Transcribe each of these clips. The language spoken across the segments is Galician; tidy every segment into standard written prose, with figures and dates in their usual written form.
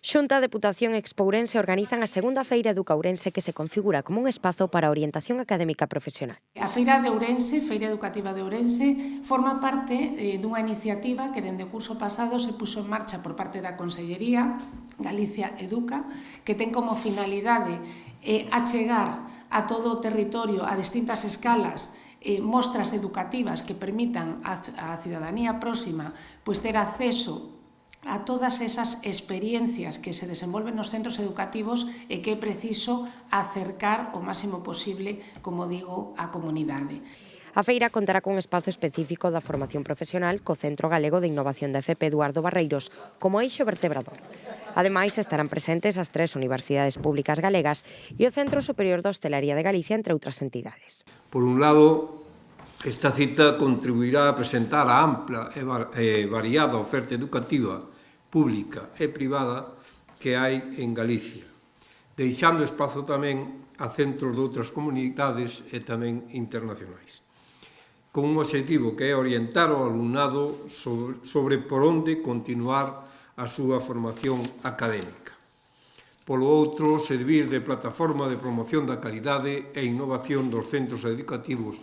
Xunta, Deputación e Expourense organizan a segunda Feira Educourense que se configura como un espazo para a orientación académica profesional. A Feira de Ourense, Feira Educativa de Ourense, forma parte dunha iniciativa que dende o curso pasado se puxo en marcha por parte da Consellería Galicia Educa, que ten como finalidade achegar a todo o territorio a distintas escalas mostras educativas que permitan á cidadanía próxima ter acceso a todas esas experiencias que se desenvolven nos centros educativos e que é preciso acercar o máximo posible, como digo, á comunidade. A feira contará cun espazo específico da formación profesional co Centro Galego de Innovación da FP Eduardo Barreiros como eixo vertebrador. Ademais, estarán presentes as 3 universidades públicas galegas e o Centro Superior de Hostelería de Galicia, entre outras entidades. Por un lado, esta cita contribuirá a presentar a ampla e variada oferta educativa pública e privada que hai en Galicia, deixando espazo tamén a centros de outras comunidades e tamén internacionais, con un objetivo que é orientar o alumnado sobre por onde continuar a súa formación académica. Polo outro, servir de plataforma de promoción da calidade e innovación dos centros educativos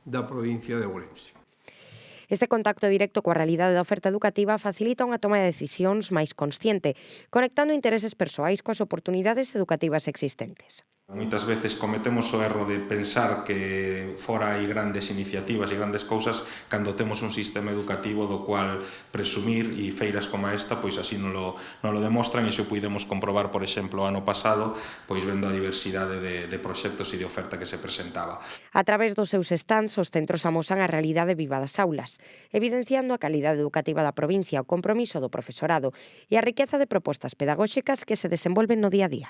da provincia de Ourense. Este contacto directo coa realidade da oferta educativa facilita unha toma de decisións máis consciente, conectando intereses persoais coas oportunidades educativas existentes. Moitas veces cometemos o erro de pensar que fora hai grandes iniciativas e grandes cousas cando temos un sistema educativo do cual presumir, e feiras como esta pois así non lo demostran, e iso puidemos comprobar, por exemplo, ano pasado, pois vendo a diversidade de proxectos e de oferta que se presentaba. A través dos seus stands, os centros amosan a realidade viva das aulas, evidenciando a calidade educativa da provincia, o compromiso do profesorado e a riqueza de propostas pedagóxicas que se desenvolven no día a día.